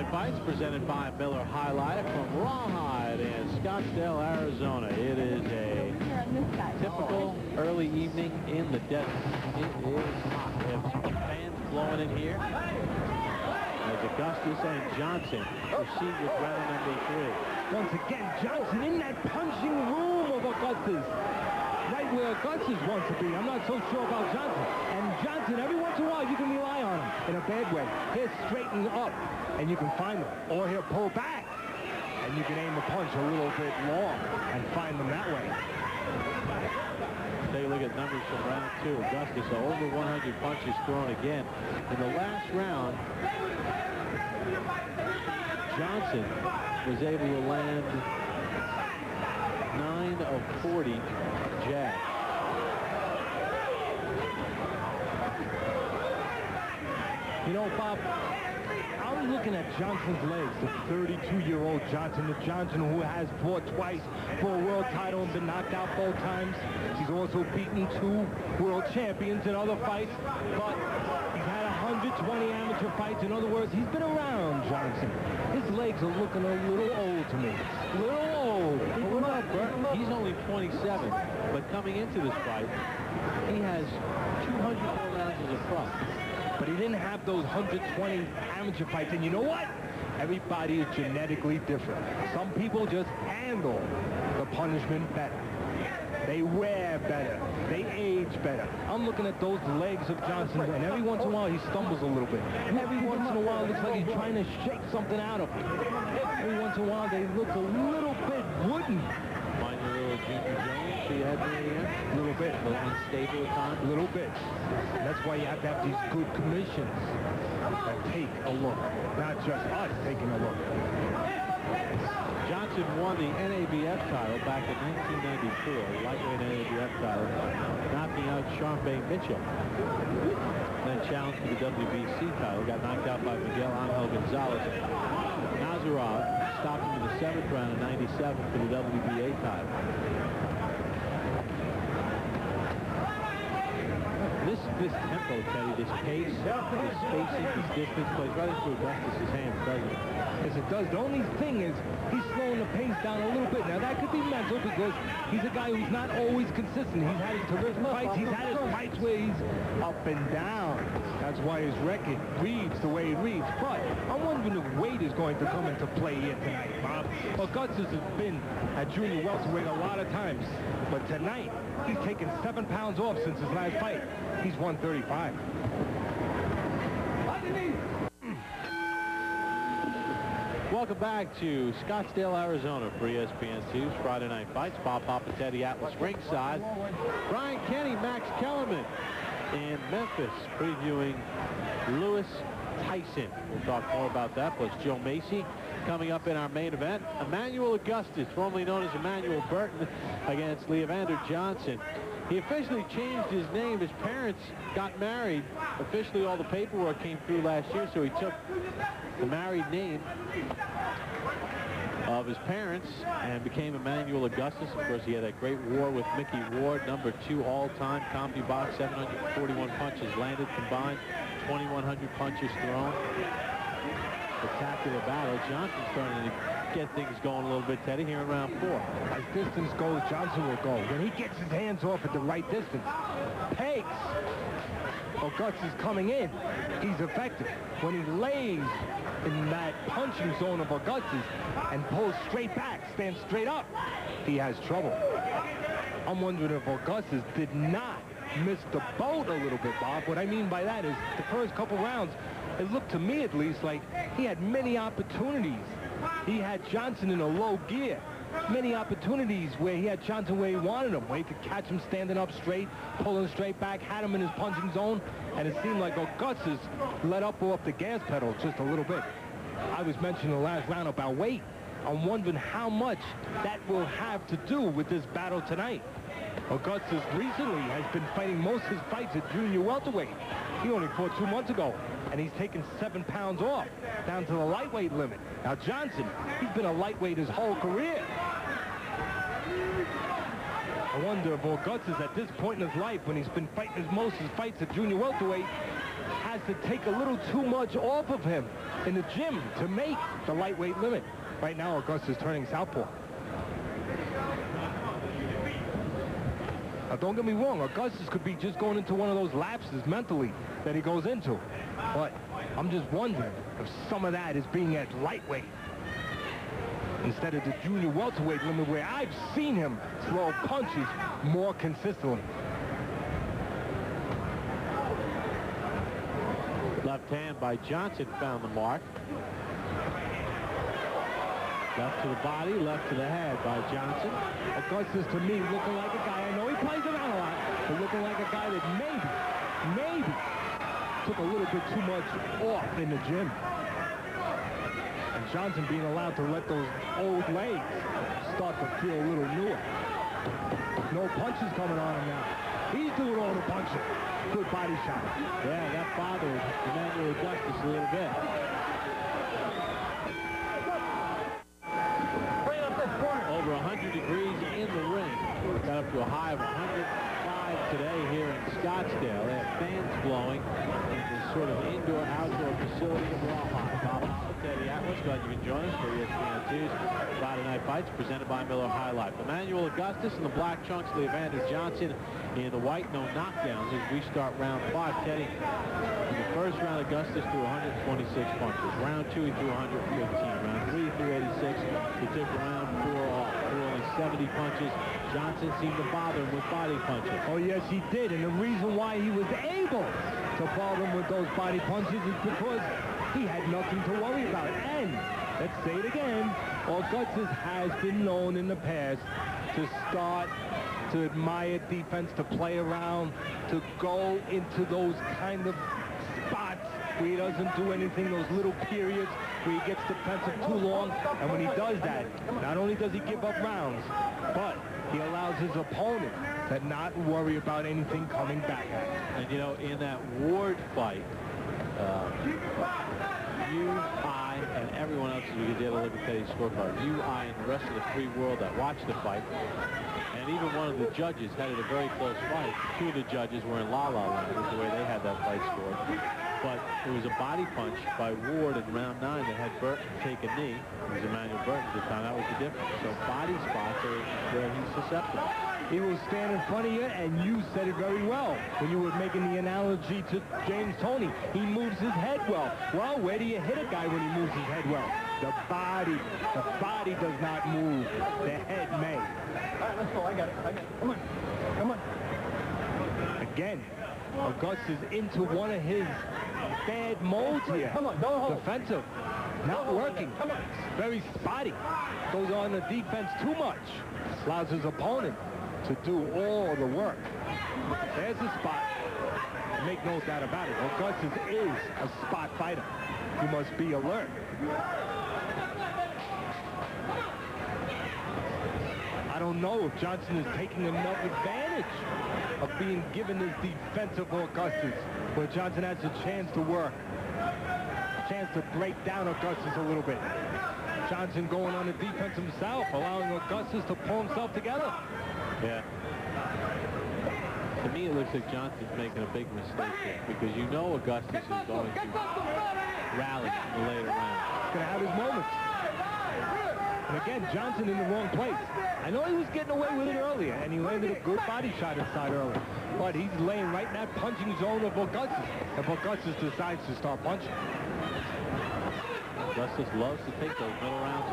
Night Fights presented by Miller Highlighter from Rawhide in Scottsdale, Arizona. It is a typical early evening in the desert. It is hot. We have some fans blowing in here as Augustus and Johnson proceed with round number 3. Once again, Johnson in that punching room of Augustus. Right where Augustus wants to be. I'm not so sure about Johnson. And Johnson, every once in a while, you can rely on him in a bad way. He'll straighten up, and you can find him. Or he'll pull back, and you can aim the punch a little bit long and find them that way. Take a look at numbers from round 2. Augustus, over 100 punches thrown again. In the last round, Johnson was able to land 9 of 40 jabs. You know, Bob, I was looking at Johnson's legs, the 32-year-old Johnson, the Johnson who has fought twice for a world title and been knocked out both times. He's also beaten 2 world champions in other fights, but he's had 120 amateur fights. In other words, he's been around, Johnson. His legs are looking a little old to me. A little old. But what about Burton? He's only 27, but coming into this fight, he has 200 more rounds as a pro. But he didn't have those 120 amateur fights. And you know what? Everybody is genetically different. Some people just handle the punishment better. They wear better. They age better. I'm looking at those legs of Johnson, and every once in a while he stumbles a little bit. And every once in a while it looks like he's trying to shake something out of him. Every once in a while they look a little bit wooden. Mind your little Junior Jones she had near the end? A little bit. A little unstable at times? A little bit. And that's why you have to have these good commissions that take a look. Not just us taking a look. Johnson won the NABF title back in 1994, lightweight NABF title, knocking out Sharpe Mitchell. Then challenged for the WBC title, got knocked out by Miguel Angel Gonzalez. Nazarov stopped him in the 7th round in 97 for the WBA title. This tempo, Teddy, this pace, this spacing, this distance plays right into Augustus' hands, doesn't it? Yes, it does. The only thing is he's slowing the pace down a little bit. Now, that could be mental because he's a guy who's not always consistent. He's had his terrific fights. He's had his fights where he's up and down. That's why his record reads the way it reads. But I'm wondering if weight is going to come into play here tonight, Bob. Augustus has been at junior welterweight a lot of times. But tonight, he's taken 7 pounds off since his last fight. He's 135. Welcome back to Scottsdale, Arizona for ESPN2's Friday Night Fights. Bob Papa, Teddy Atlas ringside. Brian Kenny, Max Kellerman in Memphis previewing Lewis Tyson. We'll talk more about that, plus Joe Macy coming up in our main event. Emanuel Augustus, formerly known as Emmanuel Burton, against Leavander Johnson. He officially changed his name. His parents got married. Officially, all the paperwork came through last year, so he took the married name of his parents and became Emanuel Augustus. Of course, he had a great war with Mickey Ward, number 2 all-time CompuBox, 741 punches landed combined, 2,100 punches thrown. Spectacular battle. Johnson's starting to get things going a little bit, Teddy, here in round 4. As distance goes, Johnson will go. When he gets his hands off at the right distance, pegs. Augustus coming in, he's effective. When he lays in that punching zone of Augustus and pulls straight back, stands straight up, he has trouble. I'm wondering if Augustus did not miss the boat a little bit, Bob. What I mean by that is the first couple rounds, it looked to me at least like he had many opportunities. He had Johnson in a low gear. Many opportunities where he had Johnson where he wanted him, where he could catch him standing up straight, pulling straight back, had him in his punching zone, and it seemed like Augustus let up off the gas pedal just a little bit. I was mentioning the last round about weight. I'm wondering how much that will have to do with this battle tonight. Augustus recently has been fighting most of his fights at junior welterweight. He only fought 2 months ago, and he's taken 7 pounds off, down to the lightweight limit. Now Johnson, he's been a lightweight his whole career. I wonder if Augustus at this point in his life, when he's been fighting most of his fights at junior welterweight, has to take a little too much off of him in the gym to make the lightweight limit. Right now, Augustus turning southpaw. Now, don't get me wrong, Augustus could be just going into one of those lapses mentally that he goes into. But I'm just wondering if some of that is being at lightweight instead of the junior welterweight limit, where I've seen him throw punches more consistently. Left hand by Johnson found the mark. Left to the body, left to the head by Johnson. Augustus, to me, looking like a guy, I know he plays around a lot, but looking like a guy that maybe took a little bit too much off in the gym. And Johnson being allowed to let those old legs start to feel a little newer. No punches coming on him now. He's doing all the punching. Good body shot. Yeah, that bothered Emanuel Augustus a little bit. Over 100 degrees in the ring. Got up to a high of 105 today here in Scottsdale. They have fans blowing in this sort of indoor-outdoor facility of Rawhide. Bob Teddy Atlas, glad you can join us for ESPN 2's Friday Night Fights presented by Miller High Life. Emanuel Augustus in the black trunks, Leavander Johnson in the white, no knockdowns as we start round 5. Teddy, in the first round, Augustus threw 126 punches. Round 2, he threw 115. Round 3, he threw 86. He took round 4 off. Threw only 70 punches. Johnson seemed to bother him with body punches. Oh, yes, he did. And the reason why he was able to bother him with those body punches is because he had nothing to worry about. And, let's say it again, Augustus has been known in the past to start to admire defense, to play around, to go into those kind of spots where he doesn't do anything, those little periods where he gets defensive too long. And when he does that, not only does he give up rounds, but he allows his opponent to not worry about anything coming back at him. And, you know, in that Ward fight, you, I, and everyone else, as we could get a look at Teddy's scorecard, you, I, and the rest of the free world that watched the fight, and even one of the judges had it a very close fight. 2 of the judges were in La La Land, was the way they had that fight scored. But it was a body punch by Ward in round 9 that had Burton take a knee. It was Emmanuel Burton at the time. That was the difference. So body spots are where he's susceptible. He will stand in front of you, and you said it very well when you were making the analogy to James Toney. He moves his head well. Well, where do you hit a guy when he moves his head well? The body does not move. The head may. All right, let's go. I got it. Come on. Come on. Again, Augustus into one of his bad modes here. Come on, don't hold. Defensive. Not working. Come on. Very spotty. Goes on the defense too much. Allows his opponent to do all the work. There's a spot. Make no doubt about it. Augustus is a spot fighter. You must be alert. I don't know if Johnson is taking enough advantage of being given this defensive Augustus, where Johnson has a chance to work, a chance to break down Augustus a little bit. Johnson going on the defense himself, allowing Augustus to pull himself together. Yeah. To me, it looks like Johnson's making a big mistake here, because you know Augustus is going to rally in the later rounds. He's going to have his moments. And again, Johnson in the wrong place. I know he was getting away with it earlier, and he landed a good body shot inside earlier. But he's laying right in that punching zone of Augustus, if Augustus decides to start punching. Augustus loves to take those middle rounds